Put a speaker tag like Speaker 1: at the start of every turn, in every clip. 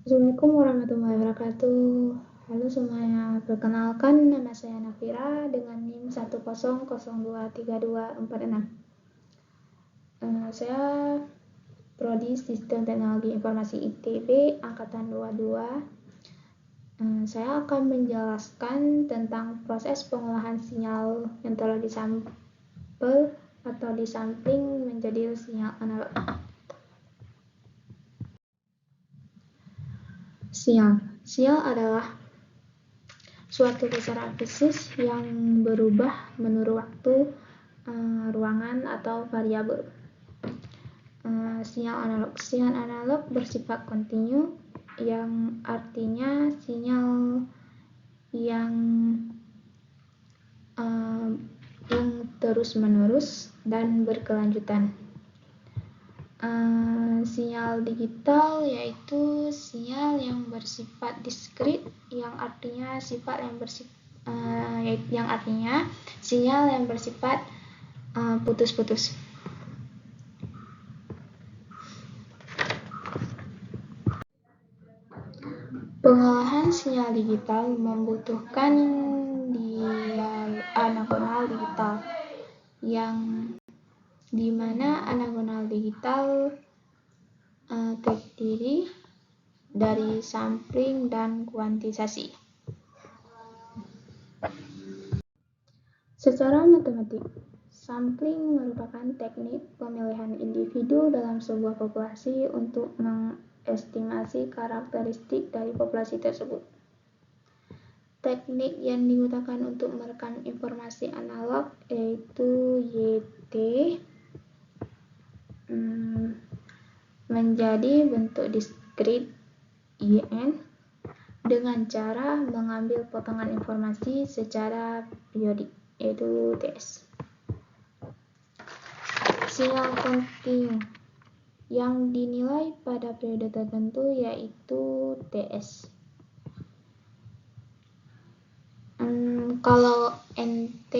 Speaker 1: Assalamualaikum warahmatullahi wabarakatuh. Halo semuanya, perkenalkan nama saya Nafira dengan NIM 100023246. Saya Prodi Sistem Teknologi Informasi ITB Angkatan 22. Saya akan menjelaskan tentang proses pengolahan sinyal yang telah disampel atau disampling menjadi sinyal analog. Sinyal adalah suatu besaran fisik yang berubah menurut waktu, ruangan, atau variabel. Sinyal analog bersifat kontinu, yang artinya sinyal yang terus-menerus dan berkelanjutan. Sinyal digital yaitu sinyal yang bersifat diskrit, yang artinya sinyal yang bersifat putus-putus. Pengolahan sinyal digital membutuhkan anagonal digital, yang dimana anagonal digital terdiri dari sampling dan kuantisasi. Secara matematik, sampling merupakan teknik pemilihan individu dalam sebuah populasi untuk mengestimasi karakteristik dari populasi tersebut. Teknik yang digunakan untuk merekam informasi analog yaitu YT menjadi bentuk diskrit YN dengan cara mengambil potongan informasi secara periodik yaitu TS. Sinyal kontinu yang dinilai pada periode tertentu yaitu TS. Kalau NT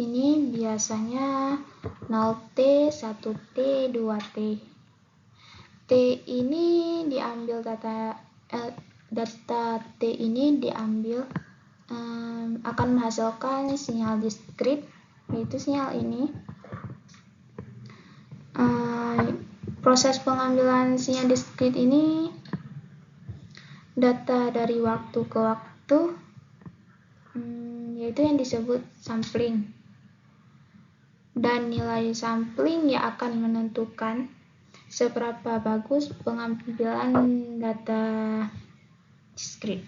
Speaker 1: ini biasanya 0T, 1T, 2T. T ini diambil data T ini diambil akan menghasilkan sinyal diskrit, yaitu sinyal ini. Proses pengambilan sinyal diskrit ini data dari waktu ke waktu, yaitu yang disebut sampling. Dan nilai sampling yang akan menentukan seberapa bagus pengambilan data diskrit,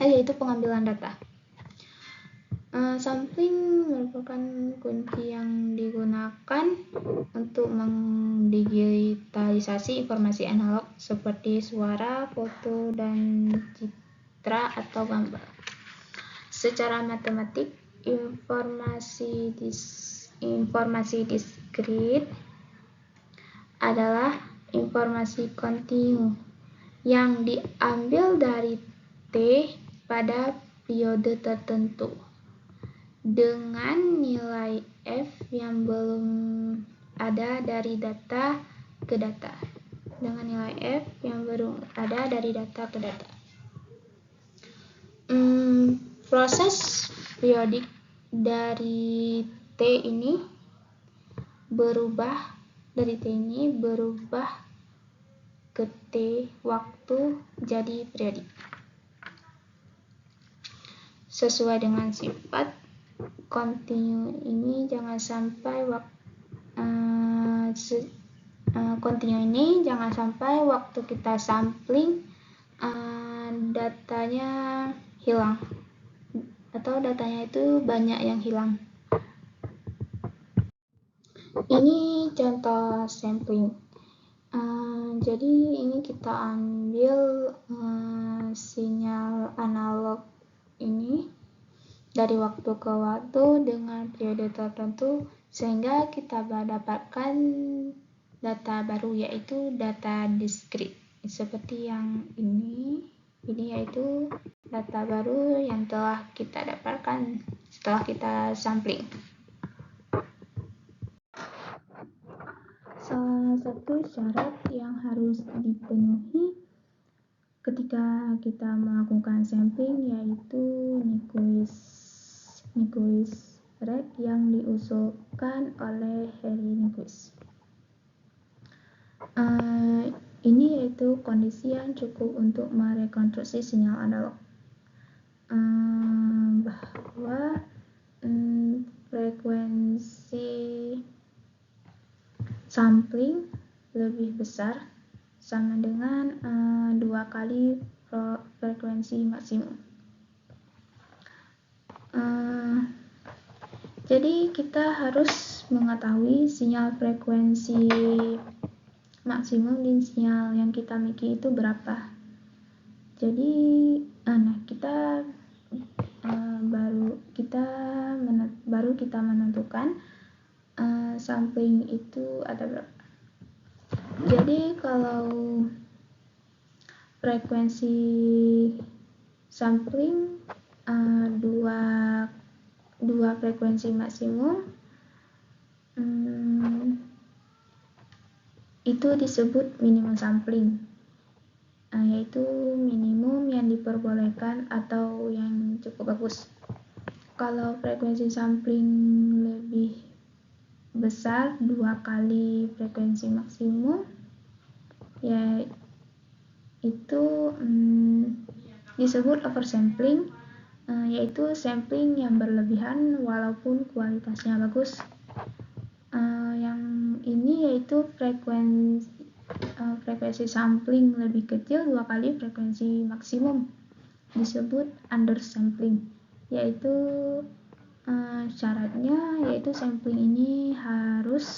Speaker 1: yaitu pengambilan data. Sampling merupakan kunci yang digunakan untuk mendigitalisasi informasi analog seperti suara, foto, dan citra atau gambar. Secara matematik, informasi diskrit adalah informasi kontinu yang diambil dari T pada periode tertentu dengan nilai F yang belum ada dari data ke data. Proses periodik dari T ini berubah ke T waktu jadi periodik. Sesuai dengan sifat kontinu ini jangan sampai waktu kita sampling datanya hilang, atau datanya itu banyak yang hilang. Ini contoh sampling. Jadi ini kita ambil sinyal analog ini dari waktu ke waktu dengan periode tertentu, sehingga kita mendapatkan data baru yaitu data diskrit. Seperti yang ini yaitu data baru yang telah kita dapatkan setelah kita sampling. Salah satu syarat yang harus dipenuhi ketika kita melakukan sampling, yaitu Nyquist rate yang diusulkan oleh Harry Nyquist. Ini yaitu kondisi yang cukup untuk merekonstruksi sinyal analog, bahwa frekuensi sampling lebih besar sama dengan 2 kali frekuensi maksimum. Jadi kita harus mengetahui sinyal frekuensi maksimum dan sinyal yang kita miliki itu berapa. Jadi baru kita menentukan sampling itu ada berapa. Jadi kalau frekuensi sampling dua frekuensi maksimum itu disebut minimum sampling, yaitu minimum yang diperbolehkan atau yang cukup bagus. Kalau frekuensi sampling lebih besar 2 kali frekuensi maksimum, ya itu disebut oversampling, yaitu sampling yang berlebihan walaupun kualitasnya bagus. Yang ini yaitu frekuensi sampling lebih kecil 2 kali frekuensi maksimum, disebut undersampling, yaitu syaratnya yaitu sampling ini harus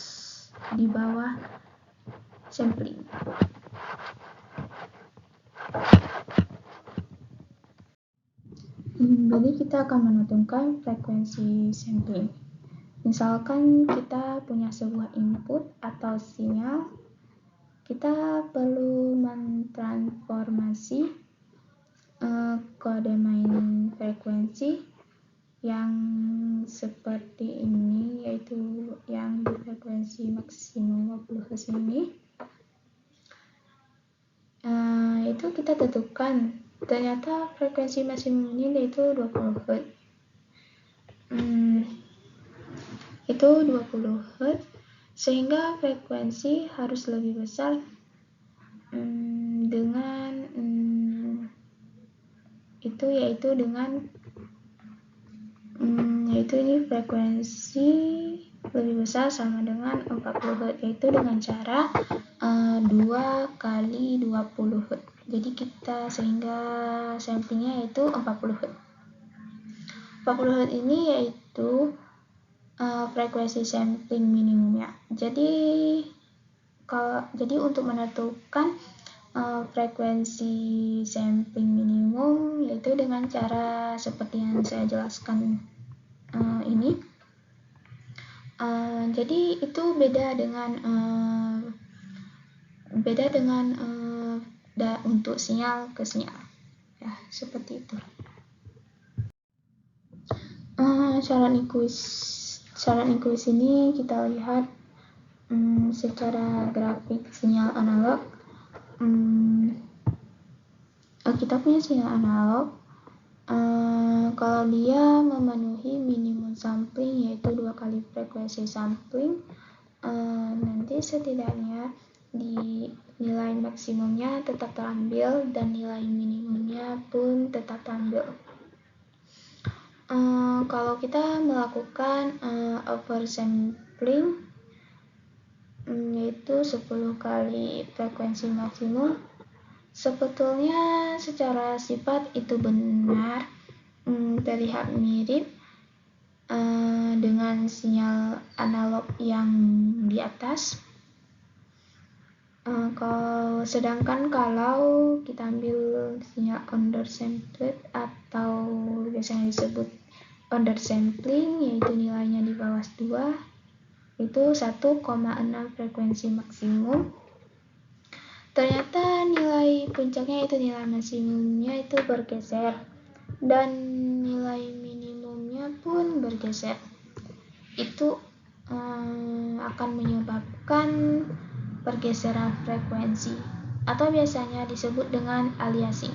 Speaker 1: di bawah sampling. Jadi kita akan menentukan frekuensi sampling. Misalkan kita punya sebuah input atau sinyal, kita perlu mentransformasi kode main frekuensi yang seperti ini, yaitu yang di frekuensi maksimum 20 Hz ini. Itu kita tentukan, ternyata frekuensi maksimum ini yaitu 20 Hz. Itu 20 Hz, sehingga frekuensi harus lebih besar dengan yaitu ini frekuensi lebih besar sama dengan 40 Hz, yaitu dengan cara 2 kali 20 Hz. Jadi sehingga samplingnya yaitu 40 Hz. 40 Hz ini yaitu frekuensi sampling minimumnya. Jadi untuk menentukan frekuensi sampling minimum yaitu dengan cara seperti yang saya jelaskan ini. Jadi itu beda dengan untuk sinyal ke sinyal, ya seperti itu. Syarat Nyquist ini kita lihat secara grafik sinyal analog. Kita punya sinyal analog, kalau dia memenuhi minimum sampling yaitu 2 kali frekuensi sampling, nanti setidaknya di nilai maksimumnya tetap terambil dan nilai minimumnya pun tetap terambil. Kalau kita melakukan oversampling, yaitu 10 kali frekuensi maksimum, sebetulnya secara sifat itu benar, terlihat mirip dengan sinyal analog yang di atas. Sedangkan kalau kita ambil sinyal undersampled atau biasanya disebut undersampling, yaitu nilainya di bawah 2, itu 1,6 frekuensi maksimum. Ternyata nilai puncaknya itu nilai maksimumnya itu bergeser dan nilai minimumnya pun bergeser. Itu akan menyebabkan pergeseran frekuensi. atau biasanya disebut dengan aliasing.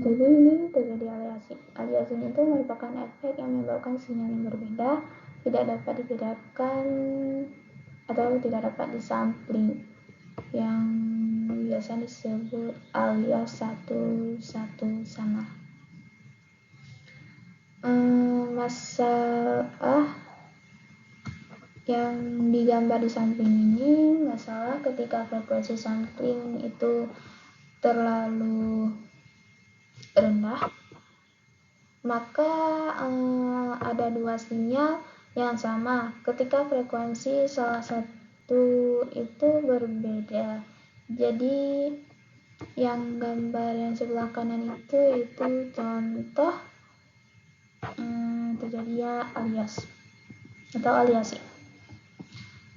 Speaker 1: Jadi ini terjadi aliasing. Aliasing itu merupakan efek yang menyebabkan sinyal yang berbeda tidak dapat dibedakan atau tidak dapat disampling, yang biasa disebut alias satu sama. Masalah yang digambar di samping ini, masalah ketika frekuensi sampling itu terlalu rendah, maka ada dua sinyal yang sama ketika frekuensi salah satu itu berbeda. Jadi yang gambar yang sebelah kanan itu contoh terjadinya alias atau aliasing.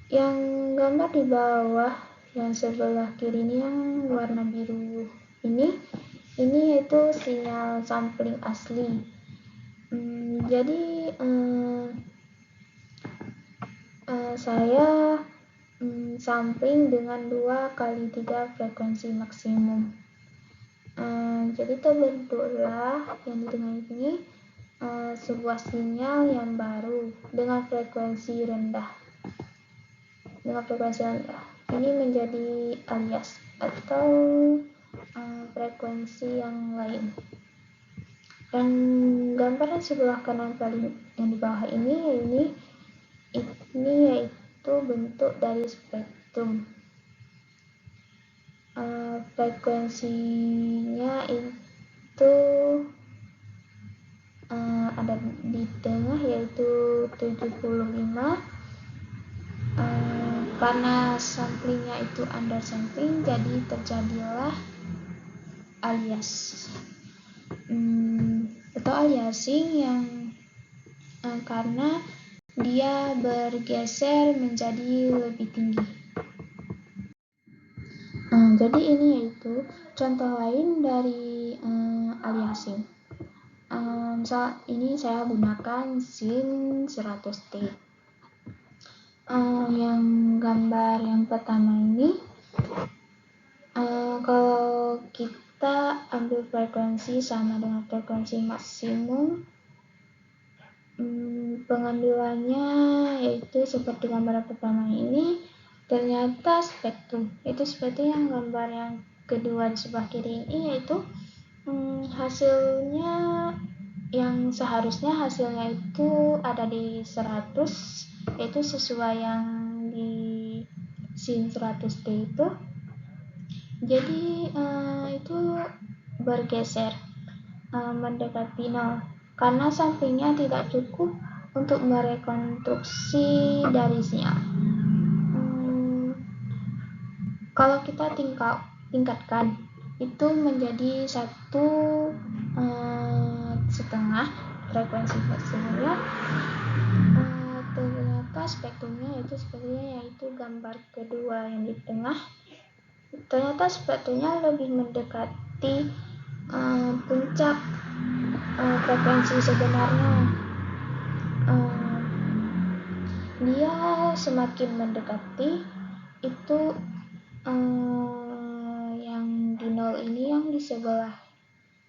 Speaker 1: Yang gambar di bawah yang sebelah kiri ini yang warna biru ini yaitu sinyal sampling asli. Jadi saya sampling dengan 2 kali 3 frekuensi maksimum. Jadi terbentuklah yang di tengah ini sebuah sinyal yang baru dengan frekuensi rendah. Ini menjadi alias atau frekuensi yang lain. Yang gambaran sebelah kanan paling yang di bawah ini yaitu bentuk dari spektrum. Frekuensinya itu ada di tengah yaitu 75. Karena samplingnya itu undersampling, jadi terjadilah alias atau aliasing yang karena dia bergeser menjadi lebih tinggi. Jadi ini yaitu contoh lain dari aliasing. Misal ini saya gunakan sin 100T. Yang gambar yang pertama ini, kalau kita ambil frekuensi sama dengan frekuensi maksimum, pengambilannya yaitu seperti gambar pertama ini, ternyata spektrum yang gambar yang kedua di sebelah kiri ini, yaitu hasilnya yang seharusnya hasilnya itu ada di 100, yaitu sesuai yang di sin 100T itu. Jadi itu bergeser mendekati 0 karena samplingnya tidak cukup untuk merekonstruksi dari sinyal. Kalau kita tingkatkan itu menjadi 1,5 frekuensi maksimumnya, ternyata spektrumnya yaitu gambar kedua yang di tengah, ternyata spektrumnya lebih mendekati puncak frekuensi sebenarnya. Dia semakin mendekati itu yang di 0 ini, yang di sebelah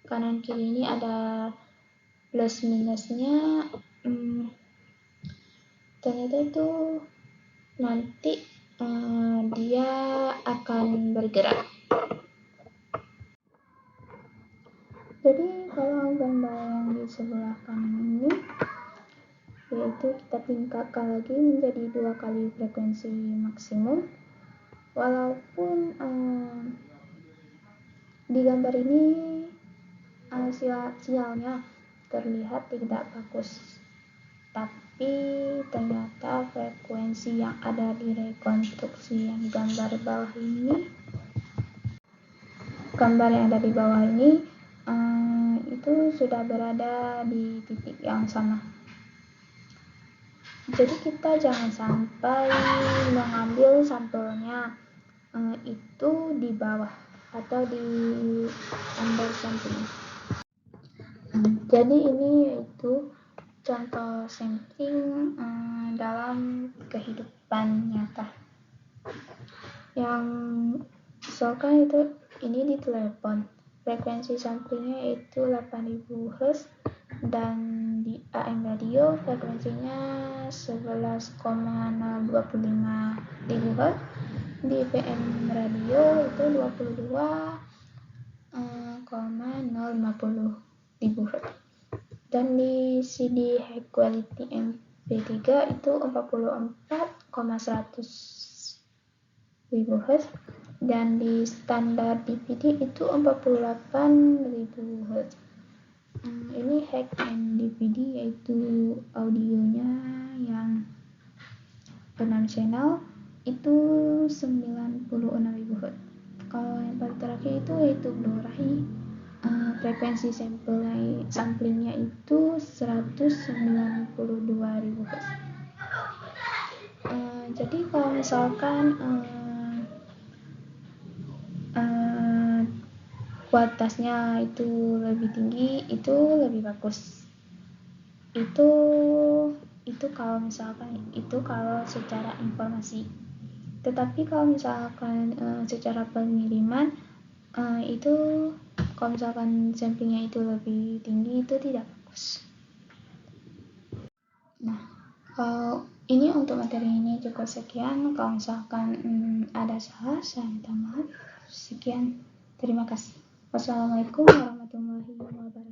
Speaker 1: kanan kiri ini ada plus minusnya, ternyata itu nanti dia akan bergerak. Jadi kalau gambar yang di sebelah kanan ini, yaitu kita tingkatkan lagi menjadi 2 kali frekuensi maksimum, walaupun di gambar ini sinyalnya terlihat tidak bagus, tapi ternyata frekuensi yang ada di rekonstruksi yang gambar yang ada di bawah ini itu sudah berada di titik yang sama. Jadi kita jangan sampai mengambil sampelnya itu di bawah atau di undersampling. Jadi ini yaitu contoh sampling dalam kehidupan nyata. Yang misalkan itu ini di telepon, frekuensi samplingnya itu 8000 Hz, dan di AM radio frekuensinya 11,025 GHz, di FM radio itu 22,050 GHz, dan di CD high quality MP3 itu 44,100 GHz, dan di standar DVD itu 48.000 Hz. Ini hack and DVD, yaitu audionya yang 6 channel itu 96.000 Hz. Kalau yang paling terakhir itu yaitu Blu-ray, frekuensi samplingnya itu 192.000 Hz. Jadi kalau misalkan kualitasnya itu lebih tinggi, itu lebih bagus. Itu kalau misalkan itu kalau secara informasi. Tetapi kalau misalkan secara pengiriman, itu kalau misalkan samplingnya itu lebih tinggi, itu tidak bagus. Nah, kalau ini untuk materi ini cukup sekian. Kalau misalkan ada salah, saya minta maaf. Sekian, terima kasih. Wassalamualaikum warahmatullahi wabarakatuh.